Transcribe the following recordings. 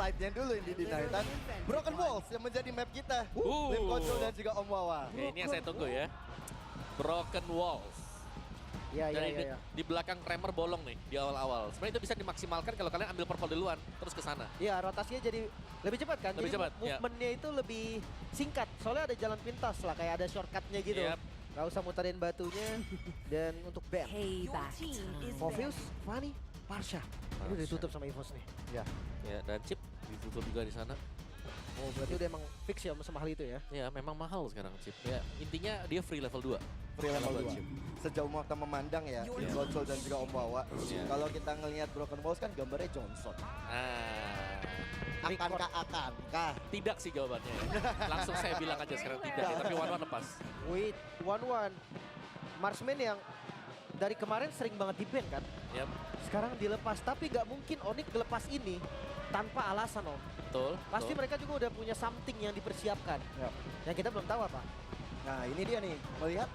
side-nya dulu yang di-deny. Dan Broken Walls yang menjadi map kita. Lim Control dan juga Om Wawa. Oke, ini yang saya tunggu ya. Broken Walls. Iya, Di belakang Tremor bolong nih di awal-awal. Sebenarnya itu bisa dimaksimalkan kalau kalian ambil purple duluan, terus ke sana. Iya, rotasinya jadi lebih cepat kan? Lebih jadi cepat, ya. movementnya itu lebih singkat. Soalnya ada jalan pintas lah, kayak ada shortcutnya gitu. Yep. Gak usah muterin batunya. Dan untuk band, Morpheus, Fanny, Parsha. Ini udah ditutup sama EVOS nih. Ya. Ya, dan chip ditutup juga di sana. Oh, berarti udah emang fix ya sama hal itu ya? Ya, memang mahal sekarang chip. Ya, intinya dia free level 2. Free level 2. chip. Sejauh mata memandang ya, Lim Control dan juga Om Wawa. Kalau kita ngelihat Broken Walls kan gambarnya Johnson. Akankah? Tidak sih jawabannya ya. Langsung saya bilang aja sekarang tidak ya, tapi One lepas. Wait, 1-1. Marksman yang dari kemarin sering banget di-ban kan? Yep. Sekarang dilepas, tapi gak mungkin Onyx dilepas ini tanpa alasan Om. Betul. Pasti mereka juga udah punya something yang dipersiapkan. Yep. Yang kita belum tahu apa. Nah ini dia nih, melihat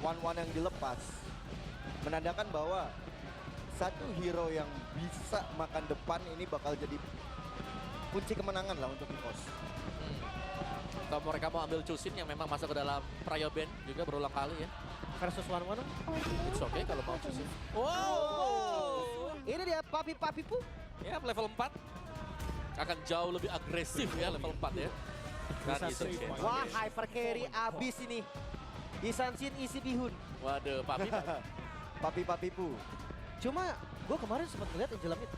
one-one yang dilepas. Menandakan bahwa satu hero yang bisa makan depan ini bakal jadi kunci kemenangan lah untuk EVOS. Kalau mereka mau ambil Chusin yang memang masuk ke dalam Prio Band juga berulang kali ya. Versus 1-1 Om. It's okay kalau mau Chusin. Ini dia Papi Pu. Ya, level 4 akan jauh lebih agresif ya level 4 ya. Dan itu Wah, hyper carry abis ini. Isansin isi bihun. Waduh, Papi Pu. Cuma gue kemarin sempat ngeliat Angela mid.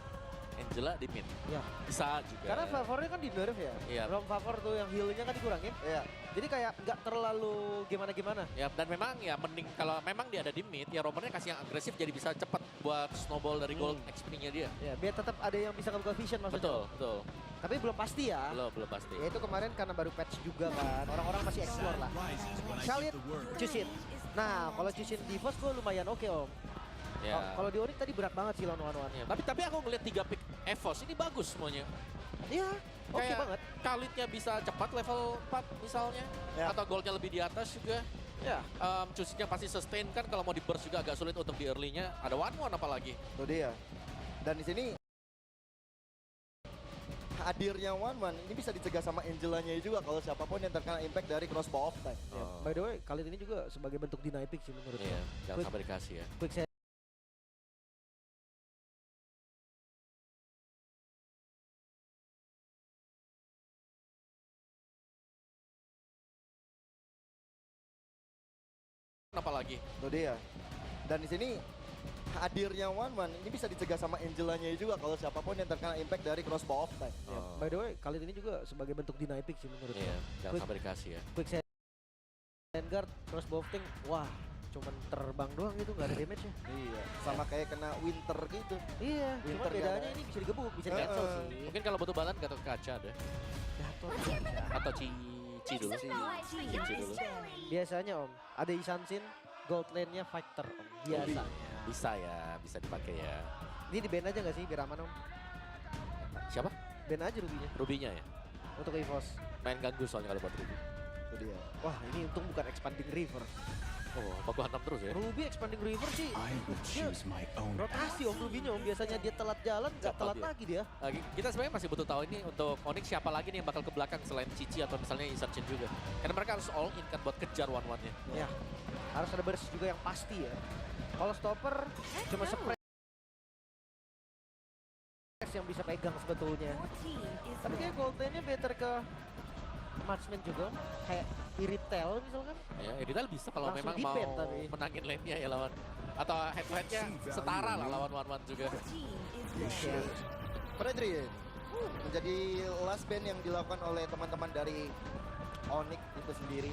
Angela di mid. Ya. Bisa juga. Karena favornya kan di nerf ya. Iya. Rom favor tuh yang healnya kan dikurangin. Iya. Jadi kayak nggak terlalu gimana-gimana. Ya, dan memang ya mending kalau memang dia ada di mid, ya romernya kasih yang agresif jadi bisa cepat buat snowball dari gold XP-nya dia. Ya, biar tetap ada yang bisa ngebuka vision maksudnya. Betul, betul. Tapi belum pasti ya. Belum pasti. Ya itu kemarin karena baru patch juga kan. Orang-orang masih explore lah. Khalid, Chusin. Nah, kalau Chusin di EVOS gue lumayan oke Om. Ya. Kalau di Onyx tadi berat banget sih lawan one. Ya, tapi aku ngeliat 3 pick EVOS ini bagus semuanya. Iya, oke Kayak banget. Khalidnya bisa cepat level 4 misalnya. Ya. Atau goldnya lebih di atas juga. Ya. Chusinnya pasti sustain kan, kalau mau di burst juga agak sulit untuk di early-nya. Ada one apalagi. Itu dia. Dan di sini hadirnya one ini bisa dicegah sama Angelanya juga kalau siapapun yang terkena impact dari crossbow off time. Ya. By the way, kali ini juga sebagai bentuk deny pick sih menurut Iya, gue. jangan sampai dikasih ya. Quick set. Apalagi. Itu dia. Dan di sini hadirnya one ini bisa dicegah sama Angelanya juga kalau siapapun yang terkena impact dari crossbow off time. Ya. By the way, kali ini juga sebagai bentuk deny pick sih menurut gue. Iya, jangan sampai dikasih ya. Quick set. Vanguard, crossbow thing, wah cuman terbang doang gitu, gak ada damage-nya. Iya, sama kayak kena winter gitu. Iya, cuma Winter bedanya gak ada. ini bisa digebuk, bisa cancel sih. Mungkin kalau butuh balan Gatot Kaca deh. Atau Cici dulu. Cici dulu. Biasanya Om, ada Isansin, gold lane-nya fighter Om, biasa. Bisa ya, bisa dipakai ya. Ini di ban aja gak sih biar aman Om? Siapa? Ban aja Rubinya, Rubinya ya. untuk EVOS. Main ganggu soalnya kalau buat Ruby. Itu dia. Wah ini untung bukan expanding river. Oh, apa gua hantam terus ya? Ruby expanding river sih, dia rotasi Om Rubinya Om. Biasanya dia telat jalan, gak Cepat telat dia. lagi dia. Kita sebenarnya masih butuh tahu ini untuk Onyx siapa lagi nih yang bakal ke belakang selain Cici atau misalnya Isansin juga. Karena mereka harus all in kan buat kejar one-one-nya. Ya, harus ada burst juga yang pasti ya. Kalau stopper cuma spray yang bisa pegang sebetulnya. Tapi kayak gold lane-nya better ke marksman juga, kayak Iritel misalkan. Ya, Edital bisa kalau Langsung memang di-ban mau tapi. menangin lane-nya ya lawan. Atau head-to-head-nya setara lah lawan one-one juga. Fredrin menjadi last band yang dilakukan oleh teman-teman dari Onyx itu sendiri.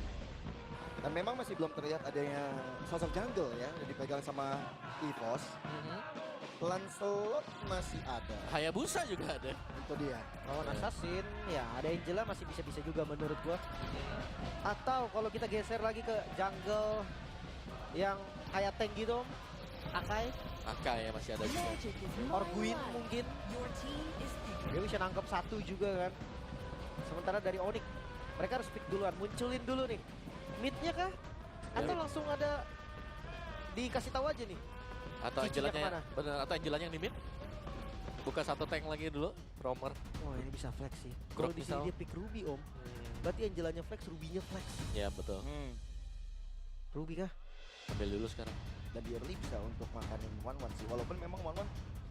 Dan memang masih belum terlihat adanya sosok jungle ya yang dipegang sama EVOS. Lancelot masih ada. Hayabusa juga ada. Itu dia. Lawan Assassin, ya ada Angela masih bisa-bisa juga menurut gua. Atau kalau kita geser lagi ke jungle yang kayak tank gitu, Akai, Akai ya masih ada juga. Orguin mungkin. Dia bisa nangkep satu juga kan. Sementara dari Onyx, mereka harus pick duluan, munculin dulu nih. Mid-nya kah? Atau langsung ada dikasih tahu aja nih? Atau Cicinya Angelanya, kemana? bener, atau Angelanya yang di mid? Buka satu tank lagi dulu, Romer. Wah ini bisa flex sih. Kalau Grok di misal. sini dia pick Ruby om. Berarti Angelanya flex, Ruby-nya flex. Ya betul. Ruby kah? Ambil dulu sekarang. Dan di early bisa untuk makanin One sih. Walaupun memang One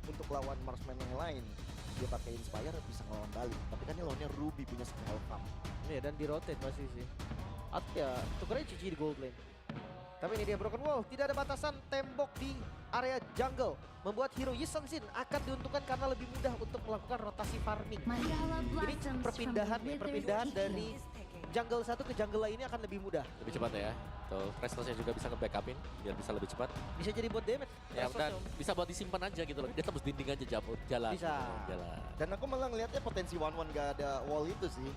untuk lawan marksman yang lain dia pakai Inspire bisa ngelawan balik. Tapi kan ini lawannya Ruby punya skill pump. Iya dan di rotate masih sih. Atau ya tukernya Cici di gold lane. Tapi ini dia broken wall. Tidak ada batasan tembok di area jungle. Membuat hero Yi Sang-jin akan diuntungkan karena lebih mudah untuk melakukan rotasi farming. Ini perpindahan dari jungle satu ke jungle lainnya akan lebih mudah. Lebih cepat ya. Tuh, Restless-nya juga bisa nge-backupin biar bisa lebih cepat. Bisa jadi buat damage. Ya, dan Restless, Om. bisa buat disimpan aja gitu loh. Dia tembus dinding aja jalan. Bisa. Jalan. Dan aku malah ngelihatnya potensi One gak ada wall itu sih.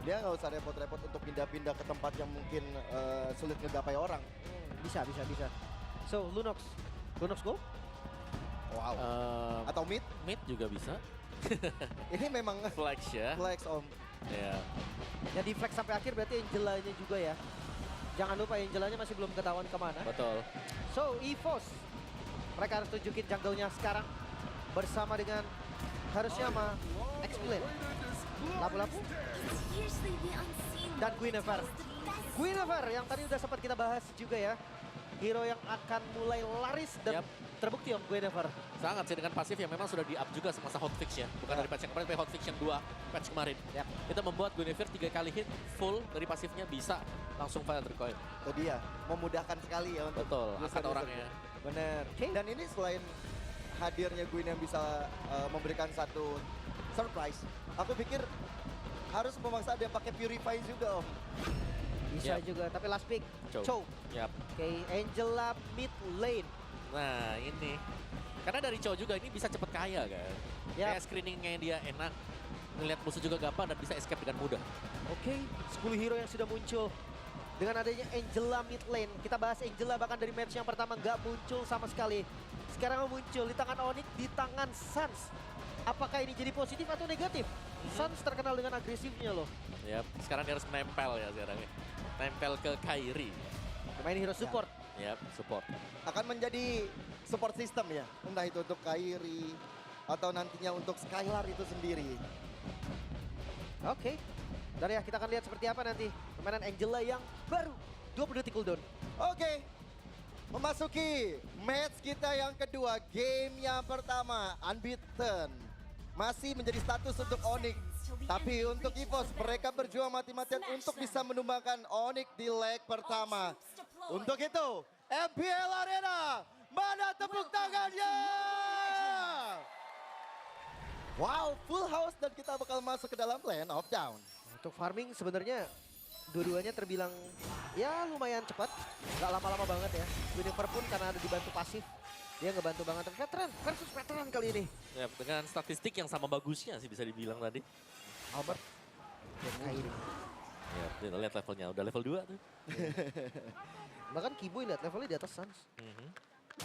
Dia nggak usah repot-repot untuk pindah-pindah ke tempat yang mungkin sulit ngegapai orang. Bisa. So, Lunox go? Wow. Atau mid, Mid juga bisa. ini memang Flex ya. flex om. Ya. Ya di flex sampai akhir berarti Angelanya juga ya. Jangan lupa Angelanya masih belum ketahuan kemana. Betul. So, EVOS. Mereka harus tunjukin jungle-nya sekarang. Bersama dengan harusnya sama X-Plane. Lapu-lapu. Dan Guinevere. Guinevere yang tadi udah sempat kita bahas juga ya. Hero yang akan mulai laris dan Yap. terbukti om Guinevere. Sangat sih dengan pasif yang memang sudah di-up juga semasa hotfix ya. Bukan dari patch yang kemarin, tapi hotfix yang 2 patch kemarin. Yap. Kita membuat Guinevere 3 kali hit full dari pasifnya bisa langsung fire recoil. Itu dia, memudahkan sekali ya untuk Betul, angkat user-user. orangnya. Bener. Dan ini selain hadirnya Gwyn yang bisa memberikan satu surprise, aku pikir harus memaksa dia pakai Purify juga om. Bisa Yap. juga, tapi last pick. Chow. Chow. Yap. Oke, Angela mid lane. Nah ini. Karena dari Chow juga ini bisa cepet kaya kan. Yap. Kayak screeningnya dia enak. Ngeliat musuh juga gampang dan bisa escape dengan mudah. Oke, 10 hero yang sudah muncul. Dengan adanya Angela mid lane. Kita bahas Angela bahkan dari match yang pertama nggak muncul sama sekali. Sekarang muncul di tangan Onyx, di tangan Suns. Apakah ini jadi positif atau negatif? Suns terkenal dengan agresifnya loh. Yap. Sekarang dia harus nempel ya sekarang. Nempel ke Kairi. Pemain hero support. Yap, support. Akan menjadi support system ya, entah itu untuk Kairi atau nantinya untuk Skylar itu sendiri. Oke. Dan ya kita akan lihat seperti apa nanti permainan Angela yang baru 20 detik cooldown. Oke, memasuki match kita yang kedua, game yang pertama, unbeaten. Masih menjadi status untuk Onyx. Tapi untuk EVOS, mereka berjuang mati-matian untuk bisa menumbangkan Onyx di leg pertama. Untuk itu, MPL Arena, mana tepuk tangannya? Wow, full house dan kita bakal masuk ke dalam lane of down. Untuk farming sebenarnya dua-duanya terbilang ya lumayan cepat. Gak lama-lama banget ya. Guinevere pun karena ada dibantu pasif. Dia ngebantu banget. Veteran versus veteran kali ini. Ya, dengan statistik yang sama bagusnya sih bisa dibilang tadi. Albert dan Kairi. Ya, lihat levelnya udah level 2 tuh. Bahkan Kiboy lihat levelnya di atas Suns. Mhm.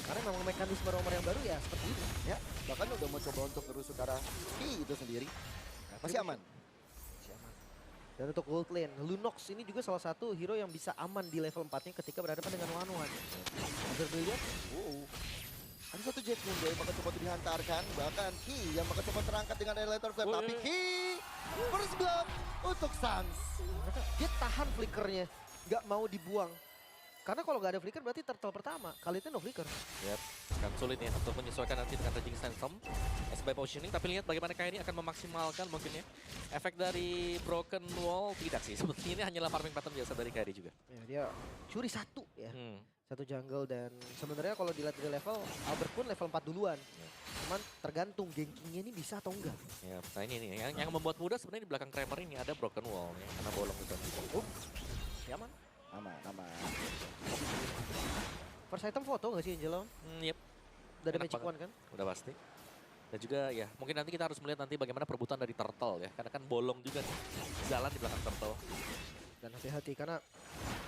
Karena memang mekanisme romer yang baru ya seperti ini. Ya, bahkan udah mau coba untuk terus ke arah Ki itu sendiri. Masih aman. Dan untuk gold lane, Lunox ini juga salah satu hero yang bisa aman di level 4-nya ketika berhadapan dengan one-one. Bisa dilihat, Wow. Ada satu Jet Moon yang bakal coba dihantarkan. Bahkan Ki yang bakal coba terangkat dengan elevator flame. Tapi Ki first blood untuk Suns. dia tahan flickernya, nggak mau dibuang. Karena kalau nggak ada flicker berarti turtle pertama. Kali itu no flicker. Yap, akan sulit ya untuk menyesuaikan nanti dengan raging Sandstorm SB positioning. Tapi lihat bagaimana Kairi akan memaksimalkan mungkin ya efek dari broken wall. Tidak sih, sebetulnya ini hanyalah farming pattern biasa dari Kairi juga. Ya, dia curi satu ya. Satu jungle dan sebenarnya kalau dilihat dari level, Albert pun level 4 duluan. Cuman tergantung gankingnya ini bisa atau enggak. Ya, nah ini nih yang membuat mudah sebenarnya di belakang Kramer ini ada broken wall ya, karena bolong itu. Ya aman. Aman. First item foto nggak sih Angelo? Yep, Dari Enak Magic banget. One kan? udah pasti. Dan juga ya mungkin nanti kita harus melihat nanti bagaimana perebutan dari Turtle ya, karena kan bolong juga nih jalan di belakang Turtle. Dan hati-hati karena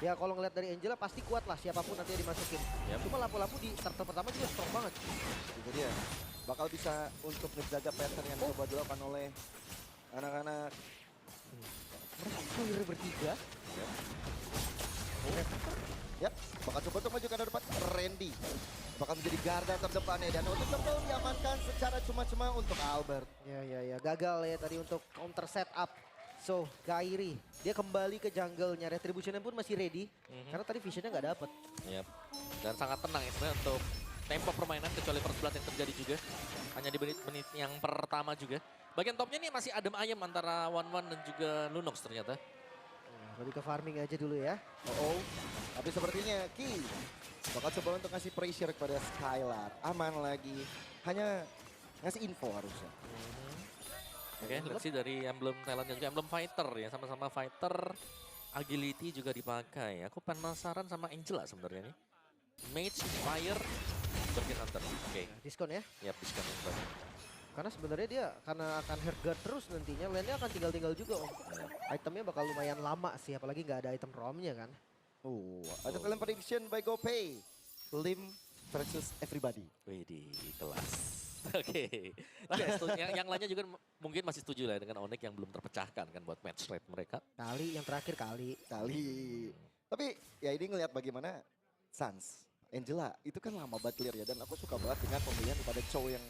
ya kalau ngeliat dari Angela pasti kuat lah siapapun nanti yang dimasukin. Yap. Cuma lampu-lampu di starter pertama juga strong banget. Itu dia. Bakal bisa untuk menjaga pattern yang coba dilakukan oleh anak-anak. Mereka clear bertiga. Ya, bakal coba untuk maju ke arah depan. Randy. bakal menjadi garda terdepannya. Dan untuk Temple diamankan secara cuma-cuma untuk Albert. Ya, gagal ya tadi untuk counter setup. So, Kairi, dia kembali ke jungle-nya. Retribution-nya pun masih ready. Karena tadi vision-nya nggak dapet. Yap. Dan sangat tenang ya sebenarnya untuk tempo permainan kecuali first blood yang terjadi juga. Hanya di menit-menit yang pertama juga. Bagian topnya nih masih adem ayem antara One dan juga Lunox ternyata. Lebih ke farming aja dulu ya. Oh, tapi sepertinya Ki bakal coba untuk ngasih pressure kepada Skylar. Aman lagi. Hanya ngasih info harusnya. Oke, let's see dari emblem talentnya juga, emblem fighter ya, sama-sama fighter. Agility juga dipakai. Aku penasaran sama Angela sebenarnya nih. Mage, Fire, Bergen Hunter. Oke, Diskon ya. yap, diskon yang baru. Karena sebenarnya dia karena akan hard guard terus nantinya. Lane-nya akan tinggal-tinggal juga om. Itemnya bakal lumayan lama sih, apalagi nggak ada item ROM-nya kan. Ada film prediction by GoPay. Lim versus everybody. Wih, di kelas. Oke, yang lainnya juga mungkin masih setuju lah dengan Onyx yang belum terpecahkan kan buat match rate mereka. Yang terakhir kali. Tapi ya ini ngelihat bagaimana Sans, Angela itu kan lama banget clear ya. Dan aku suka banget dengan pemilihan kepada Chow yang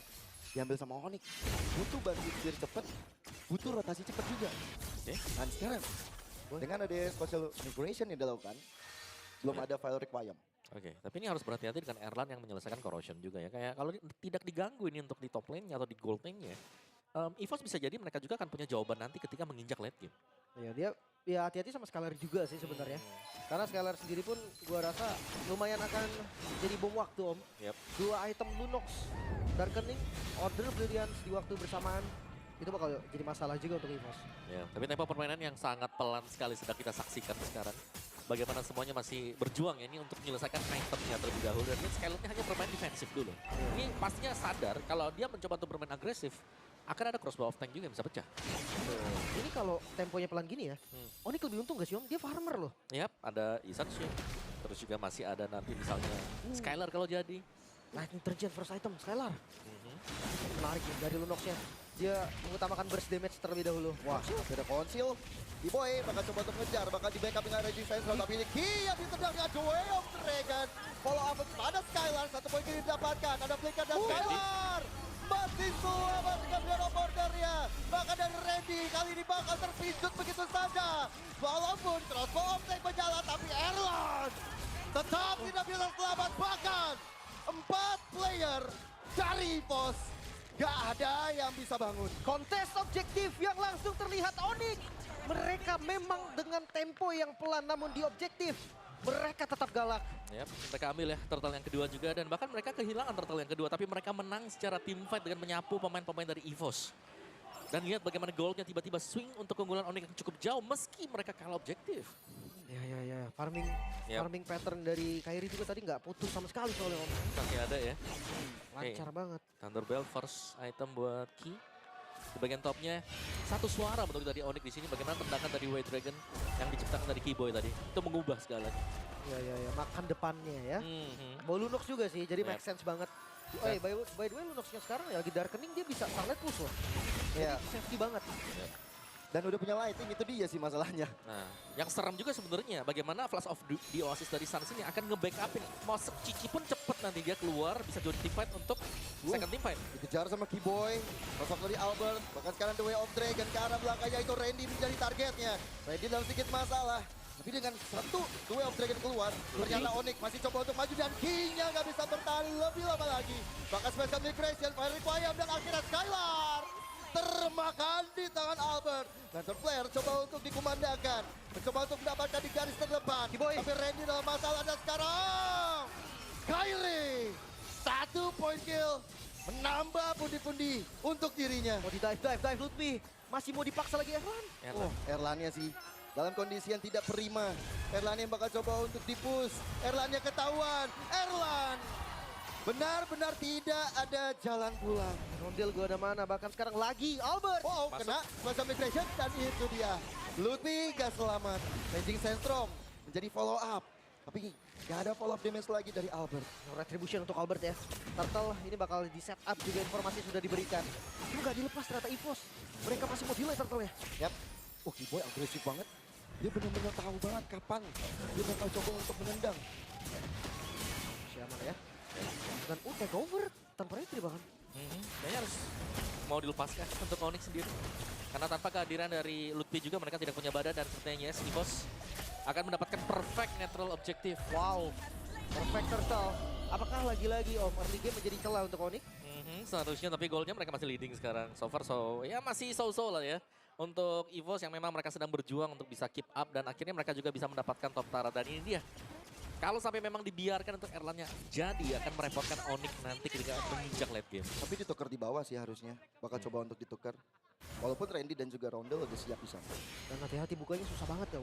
diambil sama Onyx. Butuh bantu clear cepet, butuh rotasi cepet juga. Oke. Dan sekarang dengan ada special migration yang dilakukan, belum ada file requirement. Oke, tapi ini harus berhati-hati dengan Erlan yang menyelesaikan corrosion juga ya. Kayak kalau tidak diganggu ini untuk di top lane-nya atau di gold lane-nya, EVOS bisa jadi mereka juga akan punya jawaban nanti ketika menginjak late game. Ya dia ya hati-hati sama Skylar juga sih sebenarnya. Karena Skylar sendiri pun gua rasa lumayan akan jadi bom waktu om. Yep. 2 item Lunox, Darkening, Order Brilliance di waktu bersamaan. Itu bakal jadi masalah juga untuk EVOS. Ya, tapi tempo permainan yang sangat pelan sekali sedang kita saksikan sekarang. Bagaimana semuanya masih berjuang ya ini untuk menyelesaikan itemnya terlebih dahulu. Dan ini Skylar-nya hanya bermain defensif dulu. Ini pastinya sadar kalau dia mencoba untuk bermain agresif, akan ada crossbow of tank juga yang bisa pecah. Ini kalau temponya pelan gini ya, Onyx lebih untung gak sih om? Dia farmer loh. Yap, ada Isan Shin. Terus juga masih ada nanti misalnya Skylar kalau jadi. Lightning Treant first item, Skylar. Menarik ya dari Lunox-nya. Dia mengutamakan burst damage terlebih dahulu. Wah, ada konsil. D-Boy bakal coba untuk ngejar, bakal di backup dengan Resistance. Tapi ini Ki yang ditendang dengan The Way of Dragon. Follow up pada Skylar, 1 poin kini didapatkan. Ada flicker dan Skylar. Masih selamatkan dengan bordernya. Bahkan dari Randy kali ini bakal terpincut begitu saja. Walaupun crossbow of tank berjalan, tapi Erlan tetap tidak bisa selamat. Bahkan 4 player dari EVOS. Gak ada yang bisa bangun. Kontes objektif yang langsung terlihat Onyx. Mereka memang dengan tempo yang pelan namun di objektif mereka tetap galak. Yap, mereka ambil ya turtle yang kedua juga dan bahkan mereka kehilangan turtle yang kedua tapi mereka menang secara team fight dengan menyapu pemain-pemain dari EVOS. Dan lihat bagaimana goldnya tiba-tiba swing untuk keunggulan Onyx yang cukup jauh meski mereka kalah objektif. Ya. Farming pattern dari Kairi juga tadi nggak putus sama sekali soalnya om. Masih ada ya. Lancar banget. Thunderbell first item buat Ki. Di bagian topnya satu suara bentuk dari Onyx di sini. Bagaimana tendangan dari White Dragon yang diciptakan dari Keyboy tadi itu mengubah segalanya. Ya. Makan depannya ya. Mau Lunox juga sih, jadi make sense banget. By the way Lunox-nya sekarang ya lagi Darkening dia bisa Sunlight push loh. Ya. Safety banget. Dan udah punya lighting, itu dia sih masalahnya. Nah, yang serem juga sebenarnya bagaimana Flash of the Oasis dari Suns ini akan nge-backupin. Mau Cici pun cepet nanti dia keluar bisa join team fight untuk second team fight. Dikejar sama Keyboy, sosok dari Albert, bahkan sekarang The Way of Dragon ke arah belakangnya itu Randy menjadi targetnya. Randy dalam sedikit masalah. Tapi dengan satu The Way of Dragon keluar, ternyata Onyx masih coba untuk maju dan King-nya nggak bisa bertahan lebih lama lagi. Bahkan Special Migration, Fire Requiem dan akhirnya Skylar termakan di tangan Albert. Lantern Flare coba untuk dikumandangkan, mencoba untuk mendapatkan di garis terdepan. Tapi Randy dalam masalah dan sekarang Kairi 1 point kill menambah pundi-pundi untuk dirinya. Mau di dive Lutfi. Masih mau dipaksa lagi Erlan. Erlannya sih dalam kondisi yang tidak prima. Erlan yang bakal coba untuk dipush. Erlannya ketahuan. Erlan benar-benar tidak ada jalan pulang. Rondel gua ada mana, bahkan sekarang lagi Albert. Wow, kena Special Migration dan itu dia. Lutfi gak selamat. Raging Sandstorm menjadi follow up. Tapi gak ada follow up damage lagi dari Albert. Retribution untuk Albert ya. Turtle ini bakal di set up juga, informasi sudah diberikan. Cuma gak dilepas ternyata EVOS. Mereka masih mau delay Turtle ya. Yap. Oh, Keyboy agresif banget. Dia benar-benar tahu banget kapan dia bakal coba untuk menendang. Siapa ya? Dan take over tanpa retri bahkan. Kayaknya harus mau dilepaskan untuk Onyx sendiri. Karena tanpa kehadiran dari Lutfi juga mereka tidak punya badan dan sepertinya yes, EVOS akan mendapatkan perfect neutral objective. Wow, perfect turtle. Apakah lagi-lagi Om early game menjadi celah untuk Onyx? Seharusnya tapi goalnya mereka masih leading sekarang. So far so ya masih so-so lah ya. Untuk EVOS yang memang mereka sedang berjuang untuk bisa keep up dan akhirnya mereka juga bisa mendapatkan top Tara. Dan ini dia. Kalau sampai memang dibiarkan untuk Erlannya jadi akan merepotkan Onyx nanti ketika menginjak late game. Tapi ditukar di bawah sih harusnya. Bakal coba untuk ditukar. Walaupun Randy dan juga Rondel udah siap di sana. Dan hati-hati bukanya susah banget ya.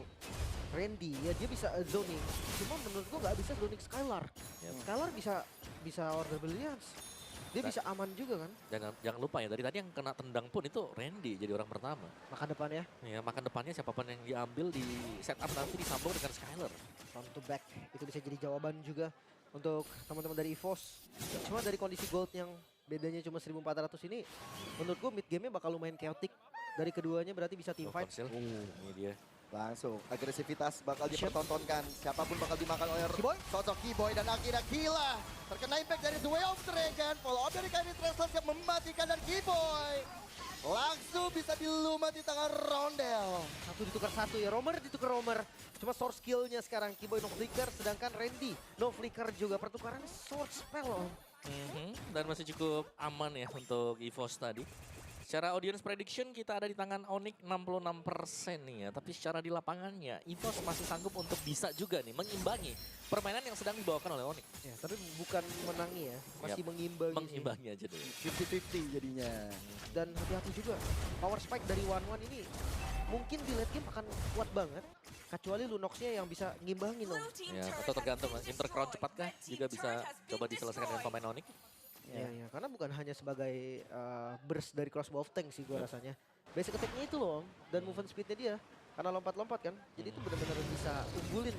Randy ya dia bisa zoning. Cuma menurut gua nggak bisa zoning Skylar. Skylar bisa order Brilliance. Dia bisa aman juga kan. Jangan lupa ya dari tadi yang kena tendang pun itu Randy jadi orang pertama. Makan depan ya. Ya makan depannya siapapun yang diambil di setup nanti disambung dengan Skylar. Front to back itu bisa jadi jawaban juga untuk teman-teman dari EVOS. Cuma dari kondisi gold yang bedanya cuma 1400 ini menurut gua mid game-nya bakal lumayan chaotic. Dari keduanya berarti bisa team fight. Ini dia. Langsung agresivitas bakal dipertontonkan. Siapapun bakal dimakan oleh Keyboy? sosok Keyboy dan akhirnya gila. Terkena impact dari The Way of Dragon. Follow up dari Kyrie Treasures yang mematikan dan Keyboy langsung bisa dilumat di tangan Rondel. Satu ditukar satu ya, Romer ditukar Romer. Cuma source skillnya sekarang Keyboy no flicker, sedangkan Randy no flicker juga. Pertukaran sword spell loh. Dan masih cukup aman ya untuk EVOS tadi. Secara audience prediction kita ada di tangan Onyx 66% nih ya. Tapi secara di lapangannya EVOS masih sanggup untuk bisa juga nih mengimbangi permainan yang sedang dibawakan oleh Onyx. Ya, tapi bukan menangi ya, masih mengimbangi. Mengimbangi aja deh. 50-50 jadinya. Dan hati-hati juga, power spike dari One ini mungkin di late game akan kuat banget. Kecuali Lunox-nya yang bisa ngimbangin Om. Ya, atau tergantung intercrown cepatkah juga bisa coba diselesaikan dengan pemain Onyx. Ya, karena bukan hanya sebagai burst dari crossbow of tank sih gua rasanya. Basic attack-nya itu loh, Om. Dan movement speed-nya dia. Karena lompat-lompat kan, jadi itu benar-benar bisa unggulin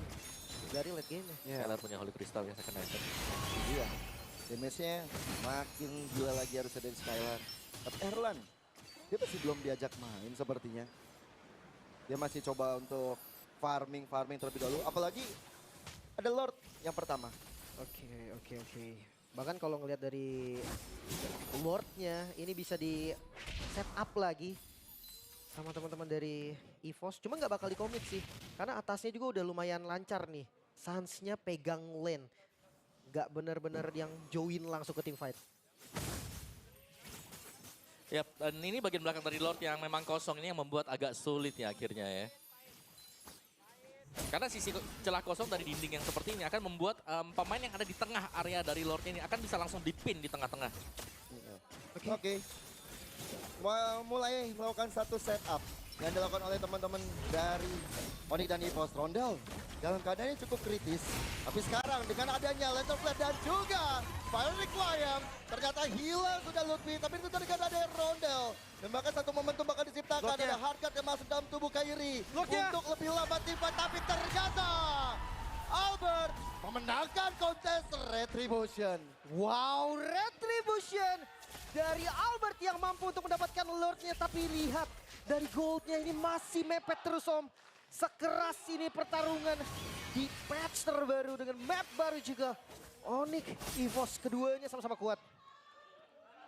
dari late game-nya. Skylar punya Holy Crystal ya second item. Iya. Damage-nya makin gila lagi harus ada di Skylar. Tapi Erlan, dia masih belum diajak main sepertinya. Dia masih coba untuk farming terlebih dahulu. Apalagi ada Lord yang pertama. Oke. Bahkan kalau ngelihat dari Lord-nya, ini bisa di set up lagi sama teman-teman dari EVOS. Cuma nggak bakal di-commit sih, karena atasnya juga udah lumayan lancar nih. Sans-nya pegang lane, nggak bener-bener yang join langsung ke team fight. Yap, dan ini bagian belakang dari Lord yang memang kosong ini yang membuat agak sulit ya akhirnya ya. Karena sisi celah kosong dari dinding yang seperti ini akan membuat pemain yang ada di tengah area dari Lord ini akan bisa langsung dipin di tengah-tengah. Oke. Mulai melakukan satu setup yang dilakukan oleh teman-teman dari Onyx dan EVOS. Rondel dalam keadaannya cukup kritis. Tapi sekarang dengan adanya Lantern Flare dan juga Fire Requiem, ternyata hilang sudah Lutfi. Tapi itu ternyata ada Rondel. Dan bahkan satu momentum bakal diciptakan, ada hardcut yang masuk dalam tubuh Kyrie untuk lebih lambat tiba. Tapi ternyata Albert memenangkan kontes Retribution. Wow, Retribution dari Albert yang mampu untuk mendapatkan Lord-nya. Tapi lihat dari gold-nya ini masih mepet terus Om. Sekeras ini pertarungan di patch terbaru dengan map baru juga. Onyx, EVOS keduanya sama-sama kuat.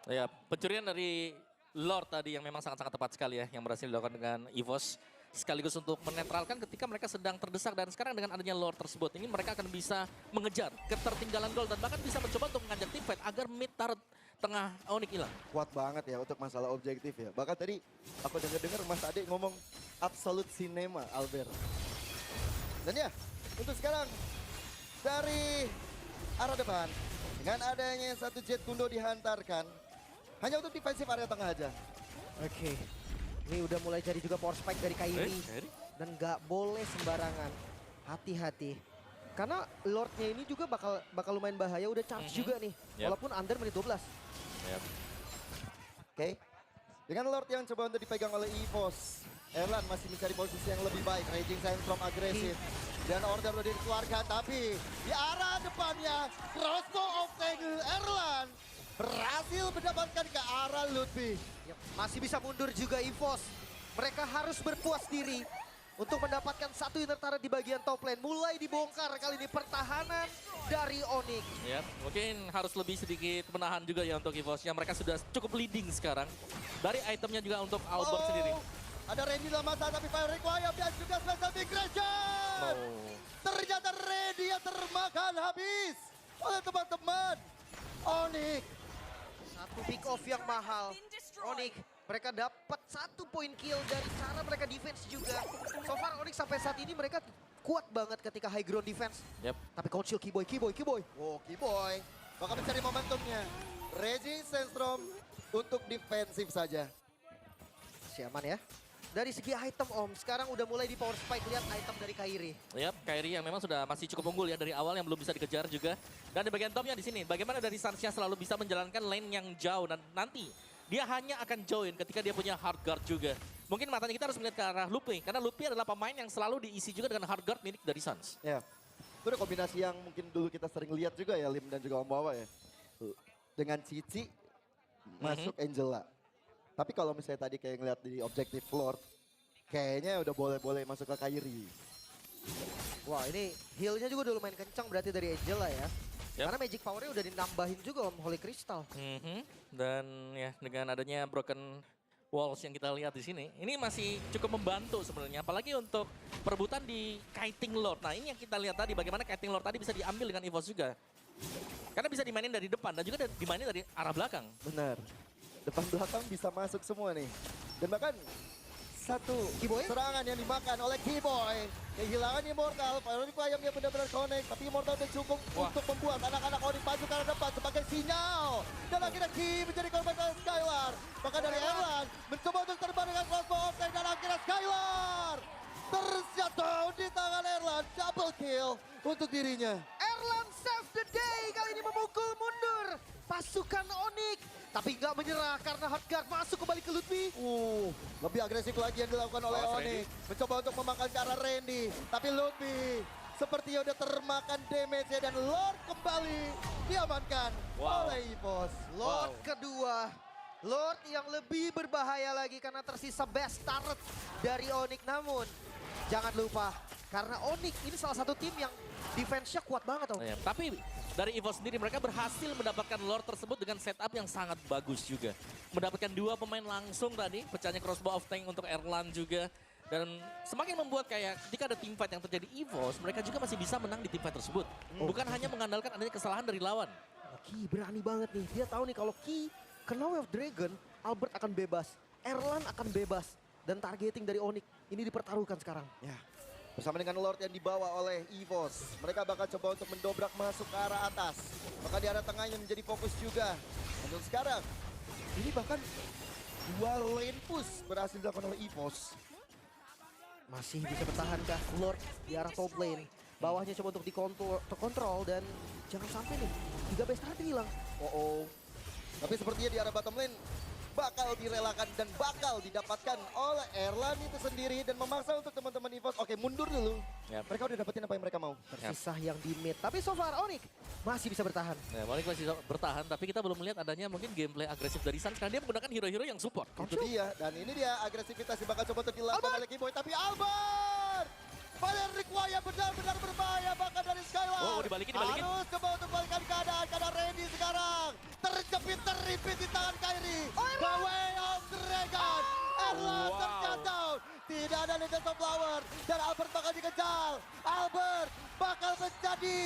Ya, pencurian dari Lord tadi yang memang sangat-sangat tepat sekali ya yang berhasil dilakukan dengan EVOS. Sekaligus untuk menetralkan ketika mereka sedang terdesak dan sekarang dengan adanya Lord tersebut ini mereka akan bisa mengejar ketertinggalan gol dan bahkan bisa mencoba untuk mengajak tim fight agar mid turret tengah Onyx hilang. Kuat banget ya untuk masalah objektif ya. Bahkan tadi aku dengar Mas Ade ngomong absolute cinema Albert. Dan ya untuk sekarang dari arah depan dengan adanya satu jet kundo dihantarkan hanya untuk defensif area tengah aja. Oke. Ini udah mulai jadi juga power spike dari Kyrie. Dan nggak boleh sembarangan. Hati-hati. Karena Lord-nya ini juga bakal lumayan bahaya. Udah charge juga nih. Walaupun under menit 12. Oke. Dengan Lord yang coba untuk dipegang oleh EVOS. Erlan masih mencari posisi yang lebih baik. Raging Sandstorm agresif. Dan order udah dikeluarkan. Tapi di arah depannya crossbow of Tangle Erlan berhasil mendapatkan ke arah Lutfi. Masih bisa mundur juga EVOS. Mereka harus berpuas diri. untuk mendapatkan satu inner turret di bagian top lane. Mulai dibongkar kali ini pertahanan dari Onyx. Ya, mungkin harus lebih sedikit menahan juga ya untuk EVOS-nya. Mereka sudah cukup leading sekarang. Dari itemnya juga untuk Albert sendiri. Ada Randy dalam masa tapi Fire Requiem dan juga Special Migration. Ternyata Randy yang termakan habis oleh teman-teman Onyx. Satu pick off yang mahal. Onyx, mereka dapat 1 poin kill dari cara mereka defense juga. So far Onyx sampai saat ini mereka kuat banget ketika high ground defense. Yep. Tapi Council Keyboy. Oh, Keyboy bakal mencari momentumnya. Reggie Sandstrom untuk defensif saja. Siaman ya. Dari segi item Om, sekarang udah mulai di power spike, lihat item dari Kairi. Yap, Kairi yang memang sudah masih cukup unggul ya dari awal yang belum bisa dikejar juga. Dan di bagian topnya di sini, bagaimana dari Sansya selalu bisa menjalankan lane yang jauh dan nanti dia hanya akan join ketika dia punya hard guard juga. Mungkin matanya kita harus melihat ke arah Lupi, karena Lupi adalah pemain yang selalu diisi juga dengan hard guard milik dari Suns. Ya, itu ada kombinasi yang mungkin dulu kita sering lihat juga ya, Lim dan juga Om Wawa ya. Dengan Cici masuk Angela. Tapi kalau misalnya tadi kayak ngeliat di Objective Lord, kayaknya udah boleh-boleh masuk ke Kairi. Wah ini heal-nya juga udah lumayan kencang berarti dari Angela ya. Yep. Karena magic power-nya udah dinambahin juga Om Holy Crystal. Dan ya dengan adanya broken walls yang kita lihat di sini, ini masih cukup membantu sebenarnya. Apalagi untuk perebutan di Kiting Lord. Nah ini yang kita lihat tadi, bagaimana Kiting Lord tadi bisa diambil dengan EVOS juga. Karena bisa dimainin dari depan dan juga dimainin dari arah belakang. Benar. Depan belakang bisa masuk semua nih. Dan bahkan satu Keyboy? serangan yang dimakan oleh Keyboy. Kehilangan Immortal, Fire Requiem yang benar-benar connect. Tapi Immortal udah cukup untuk membuat anak-anak Onyx maju ke arah depan sebagai sinyal. Dan akhirnya Key menjadi korban dari Skylar. Maka dari Erlan mencoba untuk terbang dengan crossbow offside dan akhirnya Skylar terjatuh di tangan Erlan. Double kill untuk dirinya. Erlan save the day kali ini memukul mundur pasukan Onyx. Tapi nggak menyerah karena Hardguard masuk kembali ke Ludwig. Lebih agresif lagi yang dilakukan oleh Onyx. Mencoba untuk memakan ke arah Randy. Tapi Ludwig sepertinya udah termakan damage-nya dan Lord kembali diamankan oleh EVOS. Lord kedua. Lord yang lebih berbahaya lagi karena tersisa best turret dari Onyx. Namun jangan lupa karena Onyx ini salah satu tim yang defense-nya kuat banget. Ya, tapi dari EVOS sendiri mereka berhasil mendapatkan Lord tersebut dengan setup yang sangat bagus juga. Mendapatkan 2 pemain langsung tadi, pecahnya crossbow of tank untuk Erlan juga. Dan semakin membuat kayak ketika ada teamfight yang terjadi EVOS, mereka juga masih bisa menang di teamfight tersebut. Bukan hanya mengandalkan adanya kesalahan dari lawan. Ki berani banget nih. Dia tahu nih kalau Ki kena Wave Dragon, Albert akan bebas. Erlan akan bebas. Dan targeting dari Onyx ini dipertaruhkan sekarang. Ya, bersama dengan Lord yang dibawa oleh EVOS. Mereka bakal coba untuk mendobrak masuk ke arah atas. Maka di arah tengahnya menjadi fokus juga. Untuk sekarang, ini bahkan 2 lane push berhasil dilakukan oleh EVOS. Masih bisa bertahankah Lord di arah top lane. Bawahnya coba untuk dikontrol dan jangan sampai nih 3 best turret hilang. Tapi sepertinya di arah bottom lane bakal direlakan dan bakal didapatkan oleh Erlan itu sendiri dan memaksa untuk teman-teman EVOS. Oke, mundur dulu. Yap. Mereka udah dapetin apa yang mereka mau. Tersisa yang di mid. Tapi so far Onyx masih bisa bertahan. Nah, Onyx masih bertahan, tapi kita belum melihat adanya mungkin gameplay agresif dari Suns karena dia menggunakan hero-hero yang support. Itu dia, dan ini dia agresivitas yang bakal coba untuk dilakukan oleh Keyboy. Tapi Albert! Fire Requiem benar-benar berbahaya bahkan dari Skylar. Oh, dibalikin. Harus coba untuk balikan keadaan karena Randy sekarang terjepit di tangan Kairi. The Way of Dragon. Erlan terjatuh. Tidak ada Legend of Flower dan Albert bakal dikejar. Albert bakal menjadi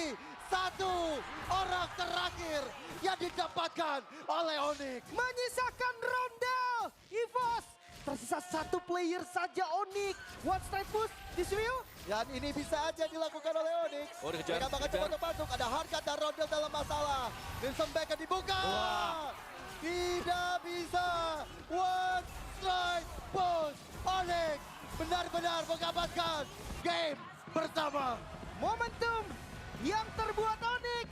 satu orang terakhir yang didapatkan oleh Onyx. Menyisakan Rondel. EVOS tersisa 1 player saja Onyx. One straight push di Swio. Dan ini bisa aja dilakukan oleh Onyx. Oh, dikejar, Mereka bakal coba untuk masuk. Ada Hardguard dan Rondel dalam masalah. Wilson Becker dibuka. Tidak bisa. One strike push. Onyx benar-benar mendapatkan game pertama. Momentum yang terbuat Onyx.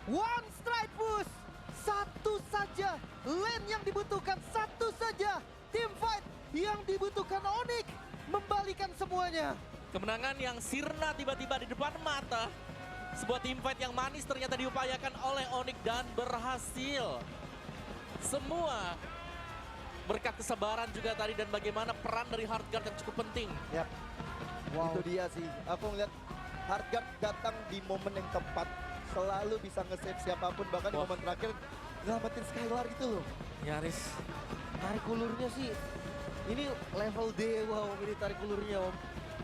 One strike push. Satu saja lane yang dibutuhkan. Satu saja team fight yang dibutuhkan Onyx. Membalikan semuanya. Kemenangan yang sirna tiba-tiba di depan mata. Sebuah teamfight yang manis ternyata diupayakan oleh Onyx dan berhasil. Semua berkat kesabaran juga tadi dan bagaimana peran dari Hardguard yang cukup penting. Yap. Wow. Itu dia sih. Aku ngeliat Heartguard datang di momen yang tepat. Selalu bisa nge-save siapapun. Bahkan di Wah. momen terakhir nyelamatin Skylar gitu loh. Nyaris. Tarik ulurnya sih. Ini level dewa Om, ini tarik ulurnya Om.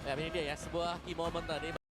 Ya ini dia ya, sebuah key moment tadi.